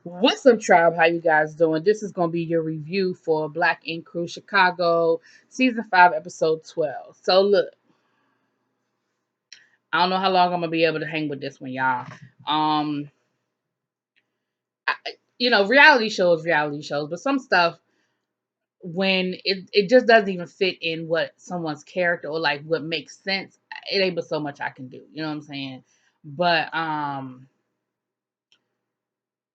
What's up, tribe? How you guys doing? This is gonna be your review for Black Ink Crew Chicago, season 5, episode 12. So look, I don't know how long I'm gonna be able to hang with this one, y'all. Um, I, reality shows, but some stuff when it just doesn't even fit in what someone's character or like what makes sense, it ain't but so much I can do. You know what I'm saying? But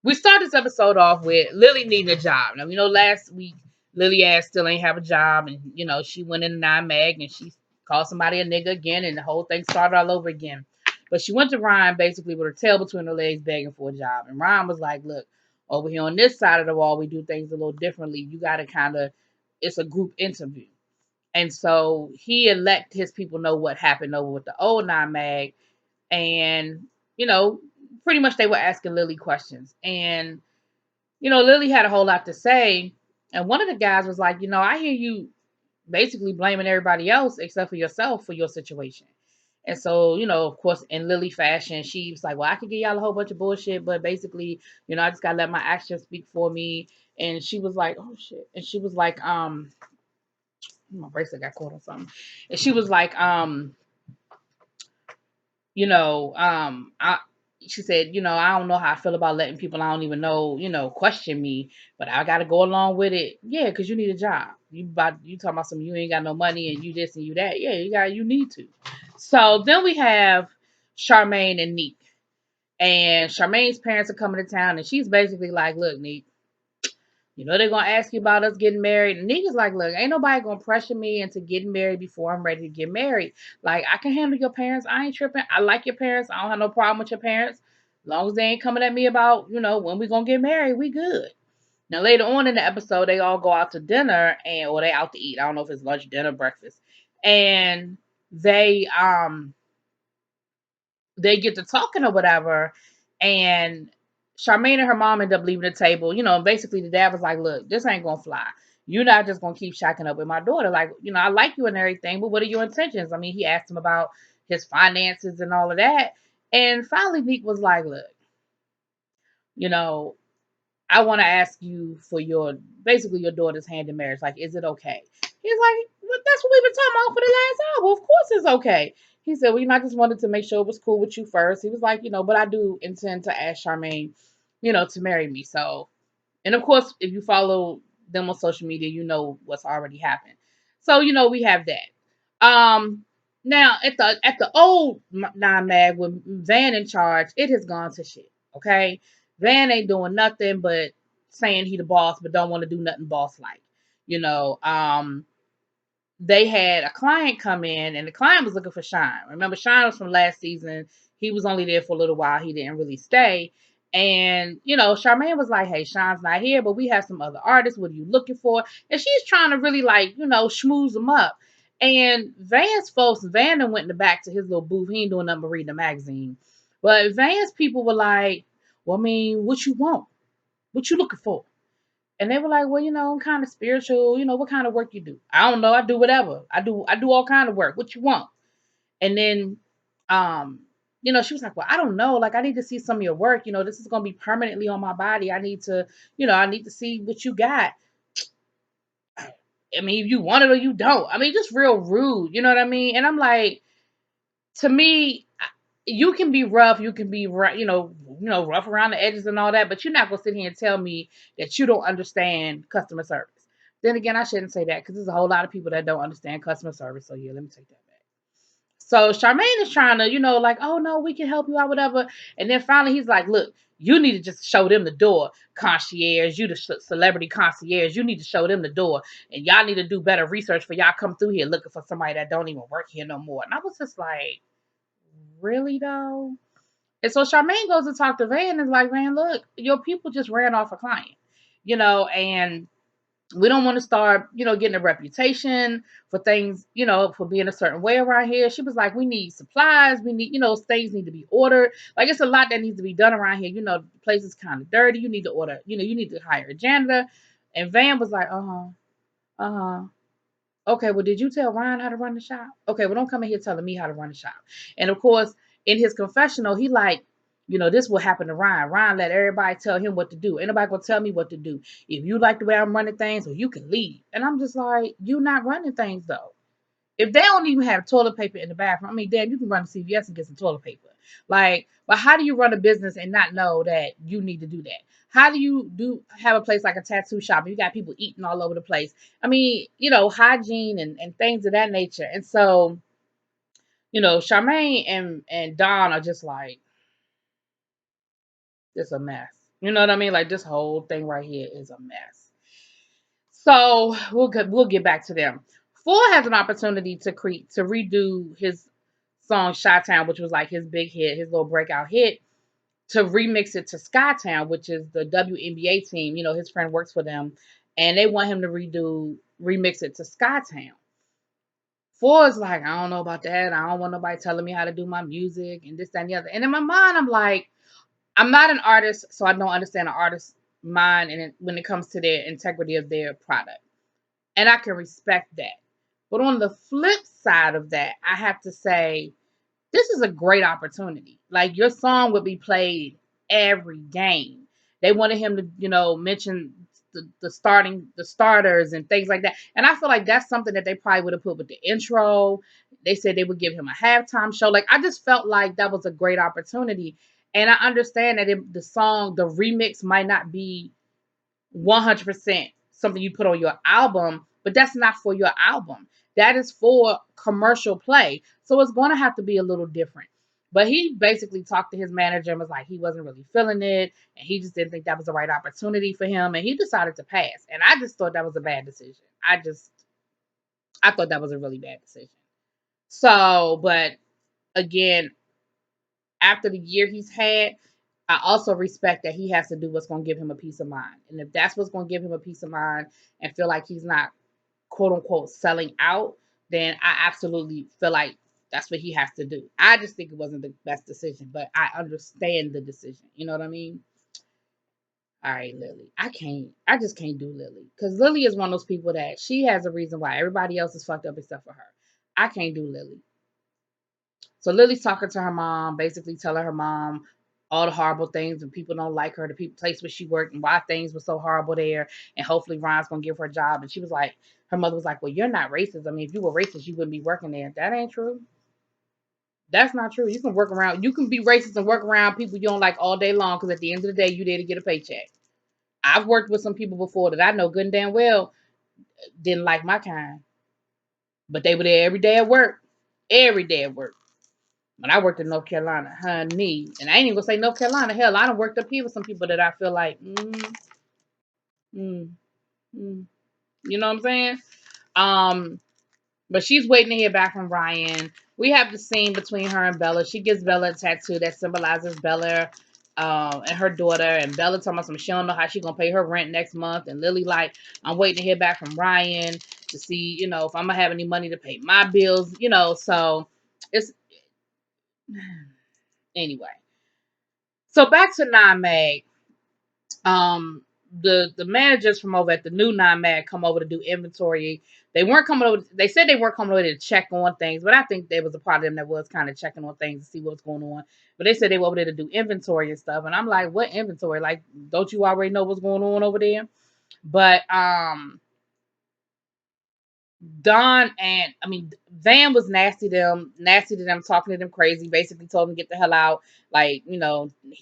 we start this episode off with Lily needing a job. Now, last week Lily ass still ain't have a job, and she went in the nine mag and she called somebody a nigga again, and the whole thing started all over again. But she went to Ryan basically with her tail between her legs, begging for a job, and Ryan was like, "Look, over here on this side of the wall, we do things a little differently. You got to it's a group interview." And so he let his people know what happened over with the old nine mag, and you know, pretty much they were asking Lily questions, and Lily had a whole lot to say. And one of the guys was like, I hear you basically blaming everybody else except for yourself for your situation. And so, of course, in Lily fashion, she was like, well, I could give y'all a whole bunch of bullshit, but basically, I just gotta let my actions speak for me. And she was like, oh shit. And she was like, my bracelet got caught on something. And she was like, I she said, I don't know how I feel about letting people I don't even know, question me, but I got to go along with it. Yeah, because you need a job. You talking about some you ain't got no money and you this and you that. Yeah, you need to. So then we have Charmaine and Neek, and Charmaine's parents are coming to town, and she's basically like, look, Neek. They're gonna ask you about us getting married. And niggas like, look, ain't nobody gonna pressure me into getting married before I'm ready to get married. Like, I can handle your parents. I ain't tripping. I like your parents. I don't have no problem with your parents. As long as they ain't coming at me about, when we gonna get married, we good. Now later on in the episode, they all go out to dinner or they out to eat. I don't know if it's lunch, dinner, breakfast. And they get to talking or whatever, and Charmaine and her mom end up leaving the table. Basically the dad was like, "Look, this ain't gonna fly. You're not just gonna keep shacking up with my daughter. Like, I like you and everything, but what are your intentions?" I mean, he asked him about his finances and all of that, and finally Meek was like, "Look, you know, I want to ask you for your daughter's hand in marriage. Like, is it okay?" He's like, well, "That's what we've been talking about for the last hour. Of course it's okay." He said, "Well, I just wanted to make sure it was cool with you first." He was like, "But I do intend to ask Charmaine, to marry me." So, and of course, if you follow them on social media, you know what's already happened. So, we have that. Now at the old nine mag with Van in charge, it has gone to shit. Okay, Van ain't doing nothing but saying he the boss, but don't want to do nothing boss like. You know, they had a client come in, and the client was looking for Shine. Remember, Shine was from last season. He was only there for a little while. He didn't really stay. And, Charmaine was like, "Hey, Shine's not here, but we have some other artists. What are you looking for?" And she's trying to really, like, schmooze them up. And Van done went in the back to his little booth. He ain't doing nothing but reading the magazine. But Van's people were like, "Well, I mean, what you want? What you looking for?" And they were like, "Well, I'm kind of spiritual. What kind of work you do?" "I don't know. I do whatever. I do all kind of work. What you want?" And then, um, she was like, "Well, I don't know. Like, I need to see some of your work. This is gonna be permanently on my body. I need to see what you got. I mean, if you want it or you don't. I mean, just real rude. You know what I mean?" And I'm like, to me, you can be rough, you can be right, rough around the edges and all that, but you're not gonna sit here and tell me that you don't understand customer service. Then again, I shouldn't say that because there's a whole lot of people that don't understand customer service. So yeah, let me take that back. So Charmaine is trying to, like, "Oh no, we can help you out, whatever." And then finally he's like, "Look, you need to just show them the door, concierge. You the celebrity concierge. You need to show them the door, and y'all need to do better research for y'all come through here looking for somebody that don't even work here no more." And I was just like, really though? And so Charmaine goes to talk to Van and is like, "Van, look, your people just ran off a client, and we don't want to start, getting a reputation for things, for being a certain way around here." She was like, "We need supplies. We need, things need to be ordered. Like, it's a lot that needs to be done around here. The place is kind of dirty. You need to order, you need to hire a janitor." And Van was like, "Uh-huh, uh-huh. Okay, well, did you tell Ryan how to run the shop? Okay, well, don't come in here telling me how to run the shop." And of course, in his confessional, he like, this will happen to Ryan. Ryan let everybody tell him what to do. Ain't nobody gonna tell me what to do. If you like the way I'm running things, or you can leave. And I'm just like, you not running things though. If they don't even have toilet paper in the bathroom, I mean, damn, you can run to CVS and get some toilet paper. Like, but how do you run a business and not know that you need to do that? How do you have a place like a tattoo shop and you got people eating all over the place? I mean, hygiene and things of that nature. And so, Charmaine and Don are just like, it's a mess. You know what I mean? Like, this whole thing right here is a mess. So we'll get back to them. Four has an opportunity to redo his song Chi-Town, which was like his big hit, his little breakout hit, to remix it to Skytown, which is the WNBA team. His friend works for them, and they want him to remix it to Skytown. Four is like, I don't know about that. I don't want nobody telling me how to do my music and this, that, and the other. And in my mind, I'm like, I'm not an artist, so I don't understand an artist's mind and when it comes to their integrity of their product. And I can respect that. But on the flip side of that, I have to say, this is a great opportunity. Like, your song would be played every game. They wanted him to, mention the starters and things like that. And I feel like that's something that they probably would have put with the intro. They said they would give him a halftime show. Like, I just felt like that was a great opportunity. And I understand that the remix might not be 100% something you put on your album, but that's not for your album. That is for commercial play. So it's going to have to be a little different. But he basically talked to his manager and was like, he wasn't really feeling it. And he just didn't think that was the right opportunity for him. And he decided to pass. And I just thought that was a bad decision. I thought that was a really bad decision. So, but again, after the year he's had, I also respect that he has to do what's going to give him a peace of mind. And if that's what's going to give him a peace of mind and feel like he's not, quote unquote, selling out, then I absolutely feel like that's what he has to do. I just think it wasn't the best decision, but I understand the decision. You know what I mean? All right, Lily. I just can't do Lily. Because Lily is one of those people that she has a reason why everybody else is fucked up except for her. I can't do Lily. So Lily's talking to her mom, basically telling her mom all the horrible things and people don't like her, the place where she worked and why things were so horrible there. And hopefully Ron's gonna give her a job. And she was like, her mother was like, well, you're not racist. I mean, if you were racist, you wouldn't be working there. That ain't true. That's not true. You can be racist and work around people you don't like all day long because at the end of the day, you there to get a paycheck. I've worked with some people before that I know good and damn well didn't like my kind, but they were there every day at work. Every day at work. When I worked in North Carolina, honey, and I ain't even gonna say North Carolina. Hell, I done worked up here with some people that I feel like, mm, mm. You know what I'm saying? Um, but she's waiting to hear back from Ryan. We have the scene between her and Bella. She gives Bella a tattoo that symbolizes Bella and her daughter. And Bella talking about some she don't know how she gonna pay her rent next month. And Lily like, I'm waiting to hear back from Ryan to see, if I'm gonna have any money to pay my bills. So it's anyway. So back to Nine Mag. The managers from over at the new Nine Mag come over to do inventory. They weren't coming over. They said they weren't coming over to check on things, but I think there was a part of them that was kind of checking on things to see what's going on. But they said they were over there to do inventory and stuff, and I'm like, what inventory? Like, don't you already know what's going on over there? But Don and Van was nasty to them, talking to them crazy, basically told them to get the hell out. Like,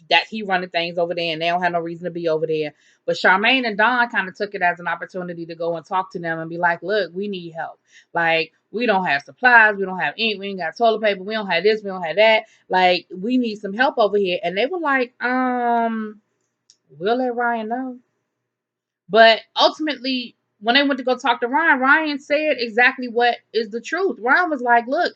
that he running things over there and they don't have no reason to be over there. But Charmaine and Don kind of took it as an opportunity to go and talk to them and be like, look, we need help. Like, we don't have supplies, we don't have ink, we ain't got toilet paper, we don't have this, we don't have that. Like, we need some help over here. And they were like, we'll let Ryan know. But ultimately, when they went to go talk to Ryan, Ryan said exactly what is the truth. Ryan was like, look,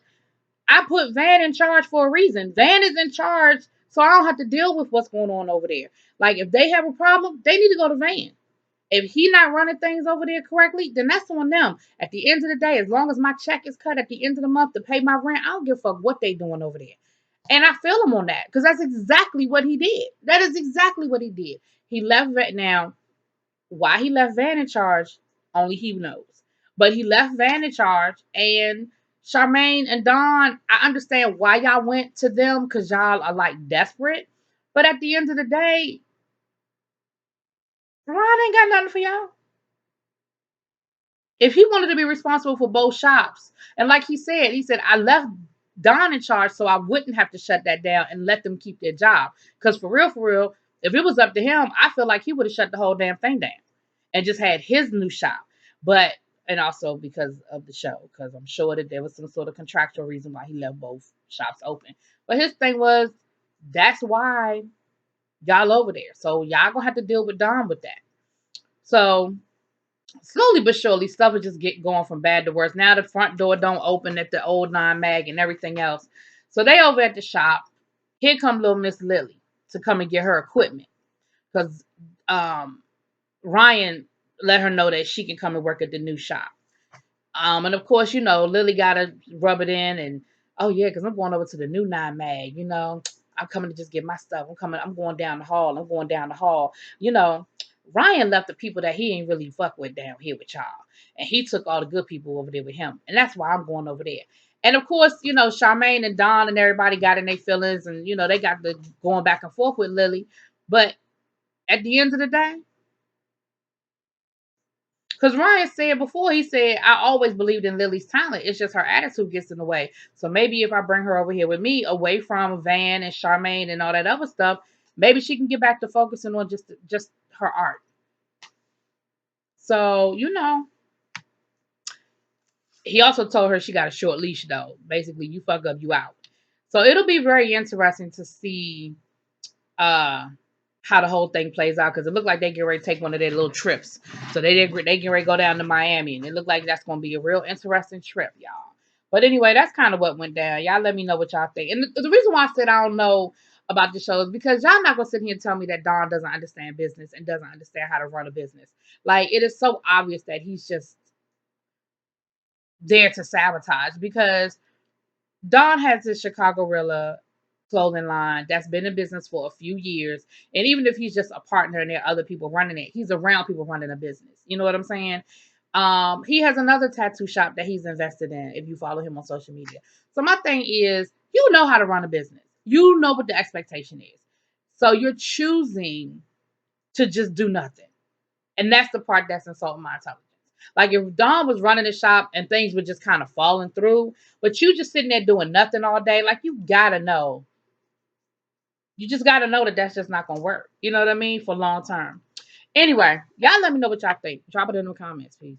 I put Van in charge for a reason. Van is in charge, so I don't have to deal with what's going on over there. Like, if they have a problem, they need to go to Van. If he not running things over there correctly, then that's on them. At the end of the day, as long as my check is cut at the end of the month to pay my rent, I don't give a fuck what they doing over there. And I feel him on that because that's exactly what he did. That is exactly what he did. He left now. Why he left Van in charge, only he knows. But he left Van in charge, and Charmaine and Don, I understand why y'all went to them because y'all are like desperate. But at the end of the day, Ron ain't got nothing for y'all. If he wanted to be responsible for both shops, and like he said, I left Don in charge so I wouldn't have to shut that down and let them keep their job. Because for real, if it was up to him, I feel like he would have shut the whole damn thing down and just had his new shop. But and also because of the show, because I'm sure that there was some sort of contractual reason why he left both shops open. But his thing was that's why y'all over there. So y'all gonna have to deal with Don with that. So slowly but surely, stuff is just get going from bad to worse. Now the front door don't open at the old nine mag and everything else. So they over at the shop. Here come little Miss Lily to come and get her equipment because um, Ryan let her know that she can come and work at the new shop. And of course, Lily gotta rub it in and oh yeah, because I'm going over to the new nine mag, I'm coming to just get my stuff. I'm going down the hall. I'm going down the hall. You know, Ryan left the people that he ain't really fuck with down here with y'all. And he took all the good people over there with him. And that's why I'm going over there. And of course, Charmaine and Don and everybody got in their feelings and they got the going back and forth with Lily. But at the end of the day, because Ryan said before, he said, I always believed in Lily's talent. It's just her attitude gets in the way. So maybe if I bring her over here with me, away from Van and Charmaine and all that other stuff, maybe she can get back to focusing on just her art. So, he also told her she got a short leash though. Basically, you fuck up, you out. So it'll be very interesting to see uh how the whole thing plays out because it looked like they get ready to take one of their little trips. So they get ready to go down to Miami, and it looked like that's going to be a real interesting trip, y'all. But anyway, that's kind of what went down. Y'all let me know what y'all think. And the reason why I said I don't know about the show is because y'all not going to sit here and tell me that Don doesn't understand business and doesn't understand how to run a business. Like, it is so obvious that he's just there to sabotage because Don has this Chicago Rilla clothing line that's been in business for a few years. And even if he's just a partner and there are other people running it, he's around people running a business. You know what I'm saying? He has another tattoo shop that he's invested in if you follow him on social media. So my thing is, you know how to run a business. You know what the expectation is. So you're choosing to just do nothing. And that's the part that's insulting my intelligence. Like if Don was running the shop and things were just kind of falling through, but you just sitting there doing nothing all day, like you gotta know. You just gotta know that that's just not gonna work. You know what I mean? For long term. Anyway, y'all let me know what y'all think. Drop it in the comments, please.